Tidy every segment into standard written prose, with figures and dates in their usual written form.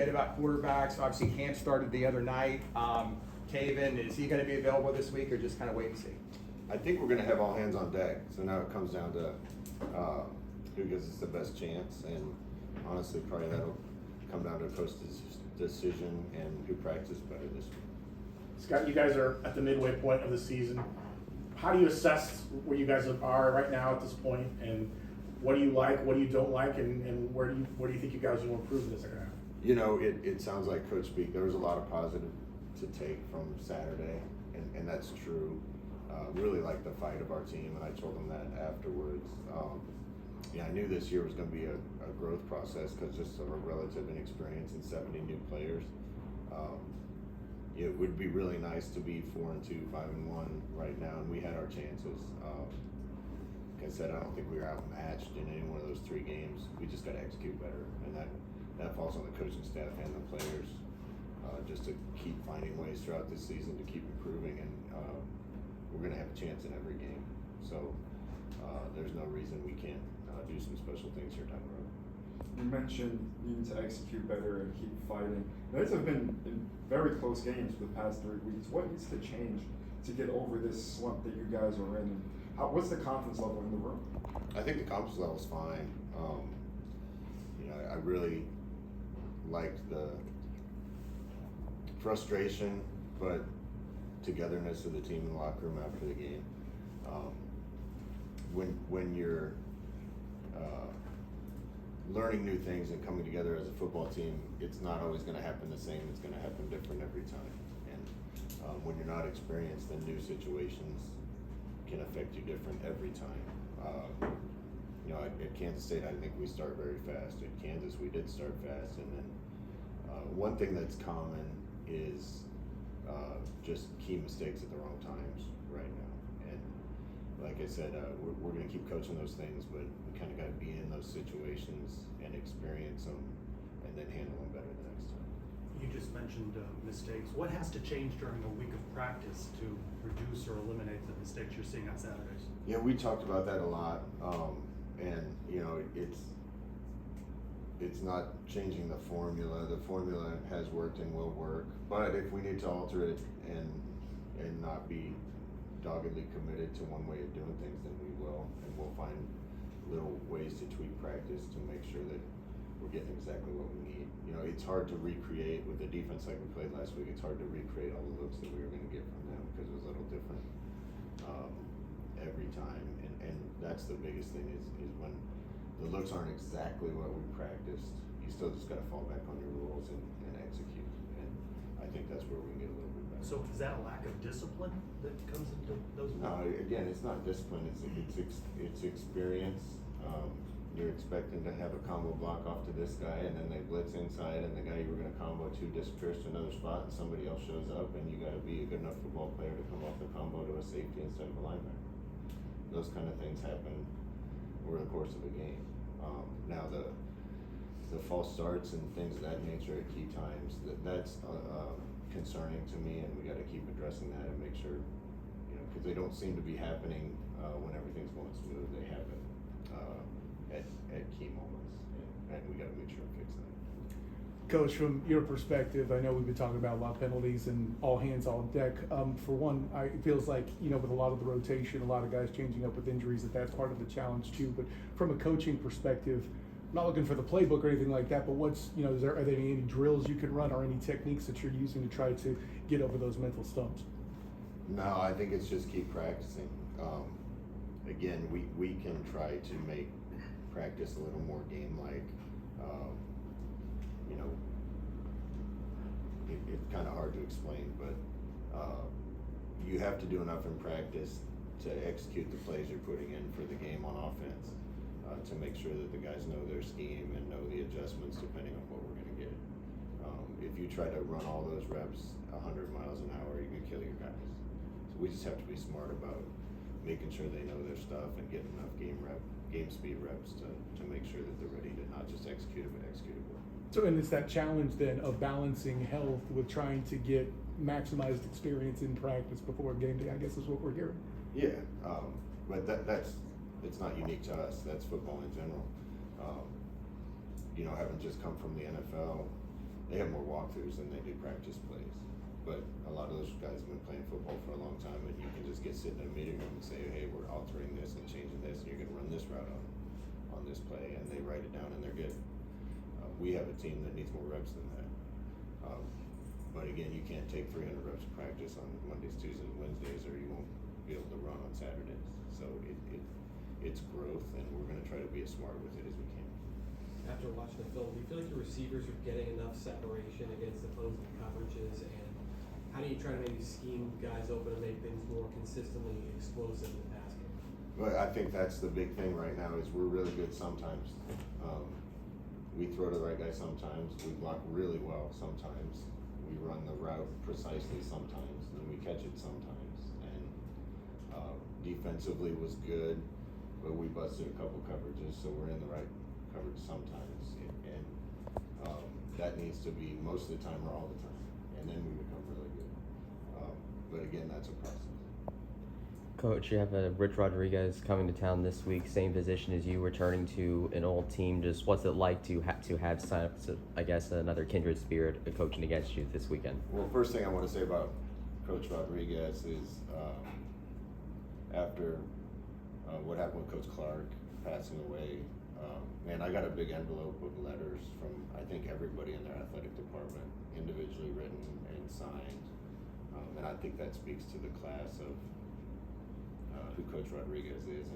About quarterbacks, obviously camp started the other night. Taven, is he going to be available this week or just kind of wait and see? I think we're going to have all hands on deck. So now it comes down to who gives us the best chance, and honestly, probably that'll come down to coach's decision and who practices better this week. Scott, you guys are at the midway point of the season. How do you assess where you guys are right now at this point, and what do you like, what do you don't like, and where do you think you guys will improve in the second half? You know, it sounds like Coach speak. There was a lot of positive to take from Saturday, and that's true. Really liked the fight of our team, and I told them that afterwards. Yeah, I knew this year was going to be a growth process because just of our relative inexperience and 70 new players. It would be really nice to be 4-2, 5-1 right now, and we had our chances. Like I said, I don't think we were outmatched in any one of those 3 games. We just got to execute better, and that falls on the coaching staff and the players, just to keep finding ways throughout this season to keep improving, and we're going to have a chance in every game. So there's no reason we can't do some special things here down the road. You mentioned needing to execute better and keep fighting. Those have been in very close games for the past 3 weeks. What needs to change to get over this slump that you guys are in? What's the confidence level in the room? I think the confidence level is fine. I really liked the frustration, but togetherness of the team in the locker room after the game. When you're learning new things and coming together as a football team, it's not always going to happen the same. It's going to happen different every time. And when you're not experienced, then new situations can affect you different every time. At Kansas State, I think we start very fast. At Kansas, we did start fast, and then one thing that's common is just key mistakes at the wrong times right now. And like I said, we're going to keep coaching those things, but we kind of got to be in those situations and experience them, and then handle them better the next time. You just mentioned mistakes. What has to change during a week of practice to reduce or eliminate the mistakes you're seeing on Saturdays? Yeah, we talked about that a lot, and it's not changing the formula. The formula has worked and will work, but if we need to alter it and not be doggedly committed to one way of doing things, then we will, and we'll find little ways to tweak practice to make sure that we're getting exactly what we need. It's hard to recreate with the defense like we played last week. It's hard to recreate all the looks that we were going to get from them because it was a little different every time, and that's the biggest thing is when the looks aren't exactly what we practiced. You still just got to fall back on your rules and execute, and I think that's where we can get a little bit better. So is that a lack of discipline that comes into those? No, again, it's not discipline. It's experience. You're expecting to have a combo block off to this guy, and then they blitz inside, and the guy you were going to combo to disappears to another spot, and somebody else shows up, and you got to be a good enough football player to come off the combo to a safety instead of a linebacker. Those kind of things happen over the course of a game. Now the false starts and things of that nature at key times, that's concerning to me, and we got to keep addressing that and make sure, because they don't seem to be happening when everything's going smooth. They happen at key moments, and we got to make sure to fix that. Coach, from your perspective, I know we've been talking about a lot of penalties and all hands on deck. For one, it feels like, with a lot of the rotation, a lot of guys changing up with injuries, that's part of the challenge too. But from a coaching perspective, I'm not looking for the playbook or anything like that, but are there any drills you can run or any techniques that you're using to try to get over those mental stumps? No, I think it's just keep practicing. Again, we can try to make practice a little more game-like. It's kind of hard to explain, but you have to do enough in practice to execute the plays you're putting in for the game on offense, to make sure that the guys know their scheme and know the adjustments depending on what we're going to get. If you try to run all those reps 100 miles an hour, you're going to kill your guys. So we just have to be smart about making sure they know their stuff and getting enough game speed reps to make sure that they're ready to not just execute it, but execute it well. So, and it's that challenge then of balancing health with trying to get maximized experience in practice before game day, I guess is what we're hearing. Yeah, but it's not unique to us. That's football in general. Having just come from the NFL, they have more walkthroughs than they do practice plays. But a lot of those guys have been playing football for a long time, and you can just get sitting in a meeting room and say, hey, we're altering this and changing this, and you're gonna run this route on this play, and they write it down and they're good. We have a team that needs more reps than that. But again, you can't take 300 reps of practice on Mondays, Tuesdays, and Wednesdays, or you won't be able to run on Saturdays. So it's growth, and we're gonna try to be as smart with it as we can. After watching the film, do you feel like your receivers are getting enough separation against opposing coverages, and how do you try to maybe scheme guys open and make things more consistently explosive in the pass game? But I think that's the big thing right now is we're really good sometimes. We throw to the right guy sometimes. We block really well sometimes. We run the route precisely sometimes, and we catch it sometimes. And defensively was good, but we busted a couple coverages, so we're in the right coverage sometimes. And that needs to be most of the time or all the time, and then we become really good. But again, that's a process. Coach, you have Rich Rodriguez coming to town this week, same position as you, returning to an old team. Just what's it like to have I guess, another kindred spirit coaching against you this weekend? Well, first thing I want to say about Coach Rodriguez is after what happened with Coach Clark passing away, man, I got a big envelope of letters from I think everybody in their athletic department, individually written and signed, and I think that speaks to the class of who Coach Rodriguez is,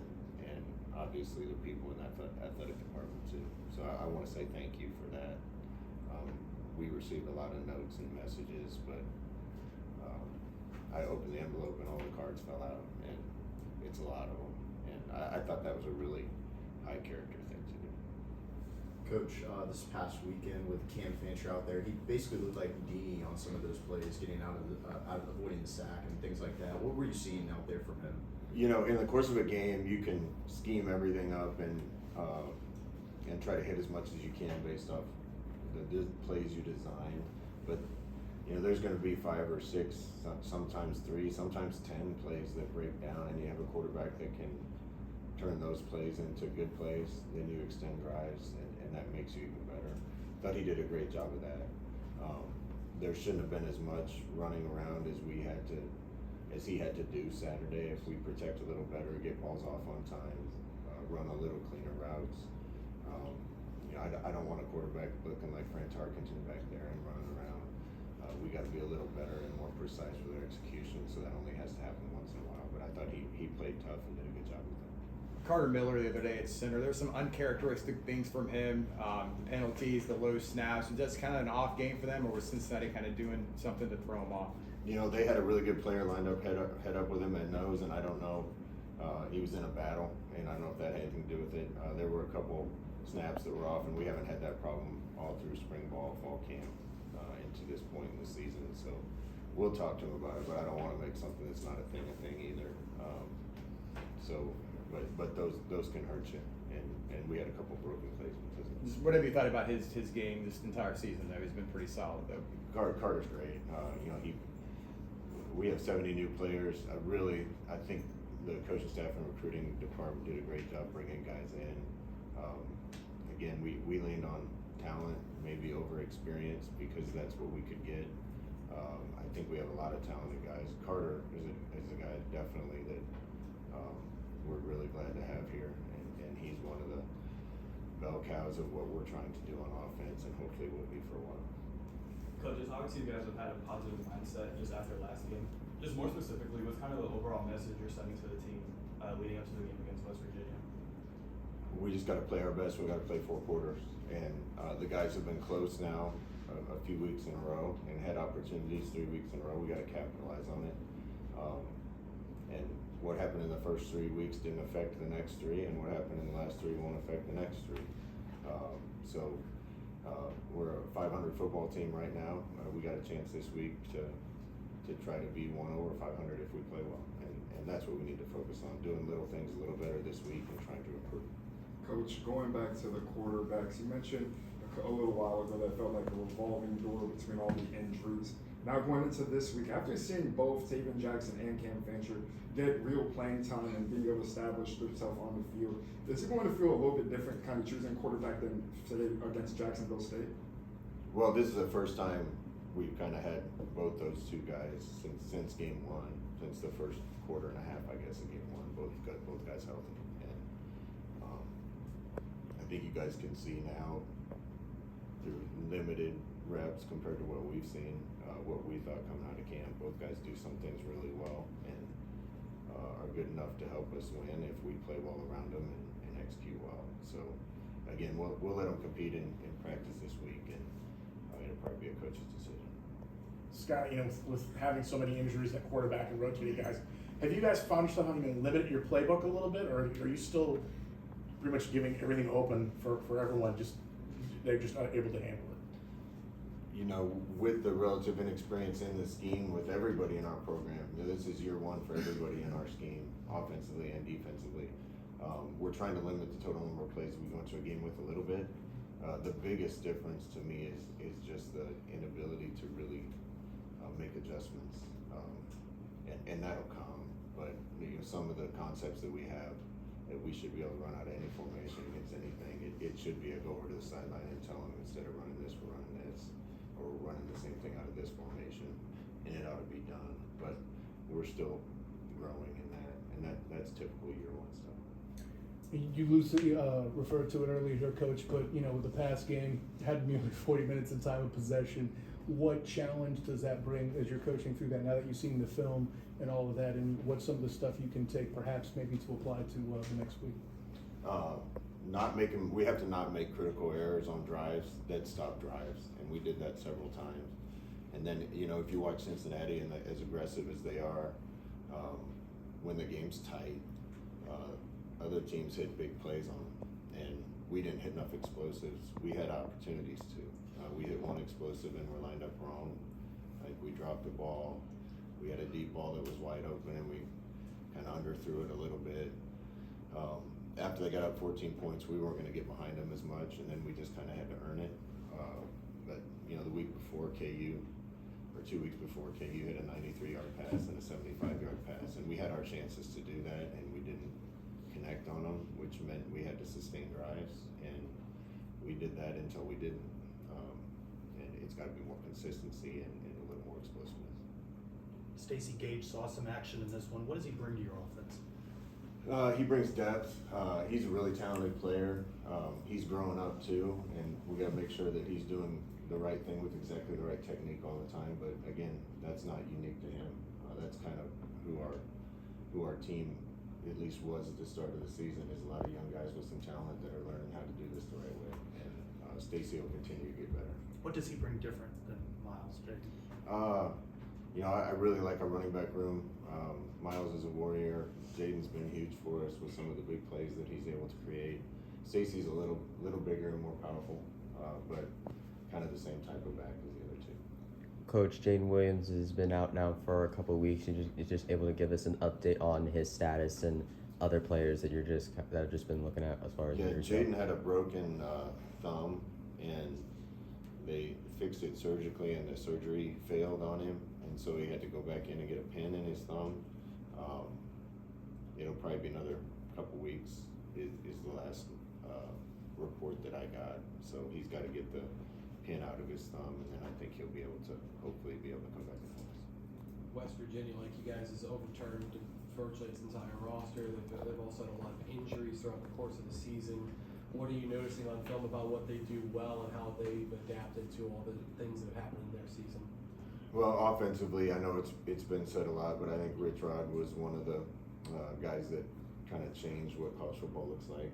and obviously the people in that athletic department too. So I want to say thank you for that. We received a lot of notes and messages, but I opened the envelope and all the cards fell out, and it's a lot of them. And I thought that was a really high character thing to do. Coach, this past weekend with Cam Fancher out there, he basically looked like Houdini on some of those plays, getting out of avoiding the sack and things like that. What were you seeing out there from him? You know, in the course of a game, you can scheme everything up and try to hit as much as you can based off the plays you design. But you know, there's going to be 5 or 6, sometimes 3, sometimes 10 plays that break down, and you have a quarterback that can turn those plays into good plays. Then you extend drives, and that makes you even better. Thought he did a great job of that. There shouldn't have been as much running around as he had to do Saturday. If we protect a little better, get balls off on time, run a little cleaner routes. You know, I don't want a quarterback looking like Fran Tarkenton back there and running around. We got to be a little better and more precise with our execution, so that only has to happen once in a while. But I thought he played tough and did a good job with that. Carter Miller the other day at center, there's some uncharacteristic things from him, the penalties, the low snaps, and just kind of an off game for them, or was Cincinnati kind of doing something to throw him off? You know, they had a really good player lined up, head up with him at nose, and I don't know, he was in a battle, and I don't know if that had anything to do with it. There were a couple snaps that were off, and we haven't had that problem all through spring ball, fall camp, into this point in the season. So we'll talk to him about it, but I don't want to make something that's not a thing either. But those can hurt you, and we had a couple broken plays because of it. What have you thought about his game this entire season, though? He's been pretty solid, though. Carter's great. You know, we have 70 new players. I think the coaching staff and recruiting department did a great job bringing guys in. Again, we leaned on talent, maybe over experience, because that's what we could get. I think we have a lot of talented guys. Carter is a guy definitely that we're really glad to have here, and he's one of the bell cows of what we're trying to do on offense, and hopefully will be for a while. Coaches, obviously you guys have had a positive mindset just after last game. Just more specifically, what's kind of the overall message you're sending to the team leading up to the game against West Virginia? We just got to play our best. We got to play 4 quarters, and the guys have been close now a few weeks in a row and had opportunities 3 weeks in a row. We got to capitalize on it. And what happened in the first 3 weeks didn't affect the next 3, and what happened in the last 3 won't affect the next 3. We're a 500 football team right now. We got a chance this week to try to be 1 over 500 if we play well, and that's what we need to focus on, doing little things a little better this week and trying to improve. Coach, going back to the quarterbacks, you mentioned a little while ago that felt like a revolving door between all the injuries. Now going into this week, after seeing both Taven Jackson and Cam Fancher get real playing time and being able to establish themselves on the field, is it going to feel a little bit different kind of choosing quarterback than today against Jacksonville State? Well, this is the first time we've kind of had both those two guys since game one, since the first quarter and a half, I guess, of game one. Both guys healthy, and I think you guys can see now through limited reps compared to what we've seen, what we thought coming out of camp. Both guys do some things really well and are good enough to help us win if we play well around them and execute well. So again, we'll let them compete in practice this week, and it'll probably be a coach's decision. Scott, with having so many injuries at quarterback and rotating guys, have you guys found yourself having to limit your playbook a little bit, or are you still pretty much giving everything open for everyone? They're just not able to handle it. With the relative inexperience in the scheme with everybody in our program, this is year one for everybody in our scheme, offensively and defensively. We're trying to limit the total number of plays we go into a game with a little bit. The biggest difference to me is just the inability to really make adjustments, and that'll come. But some of the concepts that we have, that we should be able to run out of any formation against anything. It should be a go over to the sideline and tell them, instead of running this, we're running this, or we're running the same thing out of this formation, and it ought to be done. But we're still growing in that, and that's typical year one stuff. You loosely referred to it earlier here, Coach, but with the past game, had nearly 40 minutes of time of possession. What challenge does that bring as you're coaching through that, now that you've seen the film and all of that, and what's some of the stuff you can take perhaps maybe to apply to the next week? We have to not make critical errors on drives that stop drives, and we did that several times. And then, if you watch Cincinnati and as aggressive as they are, when the game's tight, other teams hit big plays on them, and we didn't hit enough explosives. We had opportunities to. We hit one explosive and we're lined up wrong. Like, we dropped the ball. We had a deep ball that was wide open, and we kind of underthrew it a little bit. After they got up 14 points, we weren't going to get behind them as much, and then we just kind of had to earn it. But the week before, KU, or 2 weeks before, KU hit a 93-yard pass and a 75-yard pass, and we had our chances to do that, and we didn't connect on them, which meant we had to sustain drives, and we did that until we didn't. And it's got to be more consistency and a little more explosiveness. Stacey Gage saw some action in this one. What does he bring to your offense? He brings depth. He's a really talented player. He's growing up too, and we got to make sure that he's doing the right thing with exactly the right technique all the time. But again, that's not unique to him. That's kind of who our team at least was at the start of the season. Is a lot of young guys with some talent that are learning how to do this the right way, and Stacey will continue to get better. What does he bring different than Miles, Jake? I really like our running back room. Miles is a warrior. Jaden's been huge for us with some of the big plays that he's able to create. Stacey's a little bigger and more powerful, but kind of the same type of back as the other two. Coach, Jaden Williams has been out now for a couple of weeks. You're just able to give us an update on his status and other players that have just been looking at as far as Jaden had a broken thumb, and they fixed it surgically, and the surgery failed on him, and so he had to go back in and get a pin in his thumb. It'll probably be another couple weeks is the last report that I got. So he's got to get the pin out of his thumb, and then I think he'll be able to hopefully be able to come back and help us. West Virginia, like you guys, has overturned virtually its entire roster. They've also had a lot of injuries throughout the course of the season. What are you noticing on film about what they do well and how they've adapted to all the things that have happened in their season? Well, offensively, I know it's been said a lot, but I think Rich Rod was one of the guys that kind of changed what college football looks like.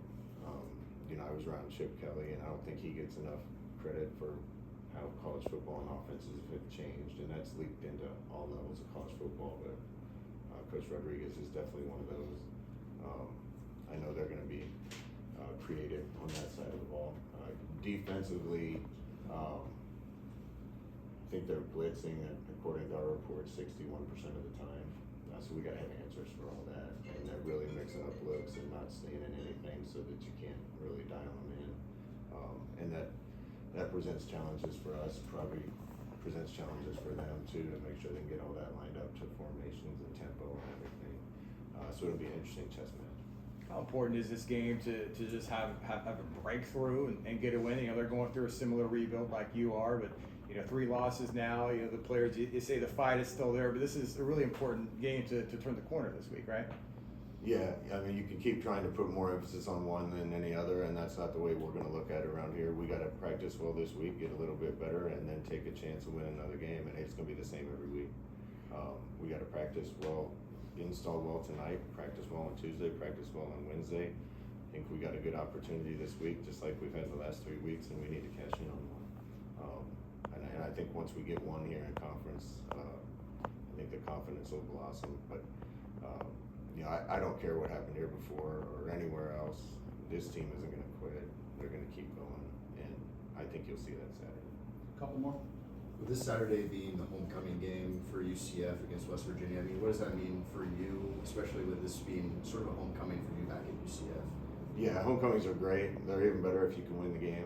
I was around Chip Kelly, and I don't think he gets enough credit for how college football and offenses have changed, and that's leaked into all levels of college football. But Coach Rodriguez is definitely one of those. I know they're going to be creative on that side of the ball. Defensively, I think they're blitzing, according to our report, 61% of the time. So we got to have answers for all that. And they're really mixing up looks and not staying in anything so that you can't really dial them in. And that presents challenges for us, probably presents challenges for them too, to make sure they can get all that lined up to formations and tempo and everything. So it'll be an interesting chess match. how important is this game to just have a breakthrough and get a win? You know, they're going through a similar rebuild like you are, but you know, 3 losses now. You know, the players, you say the fight is still there, but this is a really important game to turn the corner this week, right? Yeah, I mean, you can keep trying to put more emphasis on one than any other, and that's not the way we're going to look at it around here. We got to practice well this week, get a little bit better, and then take a chance to win another game. And it's going to be the same every week. We got to practice well, install well tonight, practice well on Tuesday, practice well on Wednesday. I think we got a good opportunity this week, just like we've had the last 3 weeks, and we need to cash in on one. And I think once we get one here in conference, I think the confidence will blossom. But you know, I don't care what happened here before or anywhere else. This team isn't going to quit. They're going to keep going, and I think you'll see that Saturday. Couple more. With this Saturday being the homecoming game for UCF against West Virginia, I mean, what does that mean for you, especially with this being sort of a homecoming for you back at UCF? Yeah, homecomings are great. They're even better if you can win the game.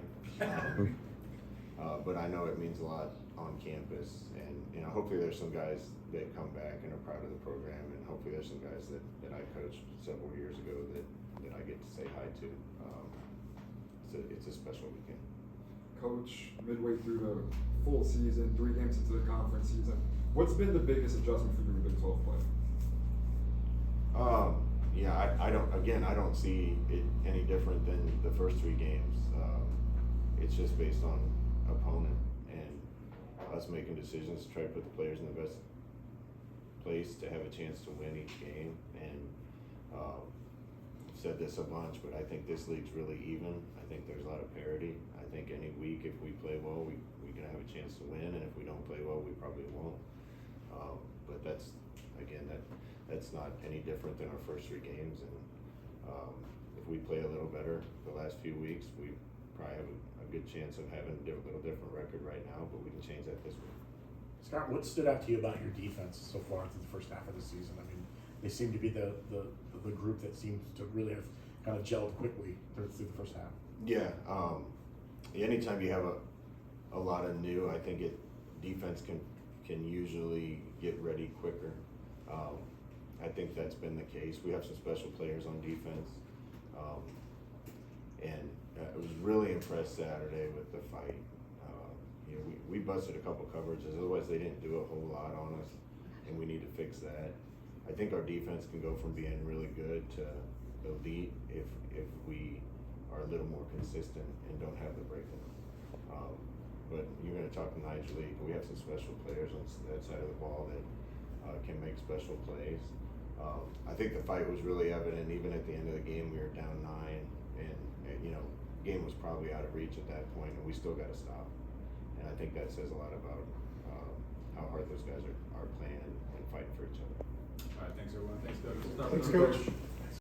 But I know it means a lot on campus, and you know, hopefully there's some guys that come back and are proud of the program, and hopefully there's some guys that I coached several years ago that I get to say hi to. It's a special weekend. Coach, midway through the full season, 3 games into the conference season, what's been the biggest adjustment for you in Big 12 play? Yeah, I don't see it any different than the first 3 games. It's just based on opponent and us making decisions to try to put the players in the best place to have a chance to win each game. And said this a bunch, but I think this league's really even. I think there's a lot of parity. I think any week if we play well, we can have a chance to win, and if we don't play well, we probably won't. But that's not any different than our first 3 games. And if we play a little better the last few weeks, we probably have a good chance of having a little different record right now, but we can change that this week. Scott, what stood out to you about your defense so far through the first half of the season? I mean, they seem to be the group that seems to really have kind of gelled quickly through the first half. Yeah, anytime you have a lot of new, I think defense can usually get ready quicker. I think that's been the case. We have some special players on defense, and I was really impressed Saturday with the fight. You know, we busted a couple coverages, otherwise they didn't do a whole lot on us, and we need to fix that. I think our defense can go from being really good to elite if we are a little more consistent and don't have the breakdown. But you're going to talk to Nigel Lee. We have some special players on that side of the ball that can make special plays. I think the fight was really evident. Even at the end of the game, we were down 9, and you know, game was probably out of reach at that point, and we still got to stop. And I think that says a lot about how hard those guys are playing and fighting for each other. All right, thanks everyone. Thanks, Doug. Thanks, Coach.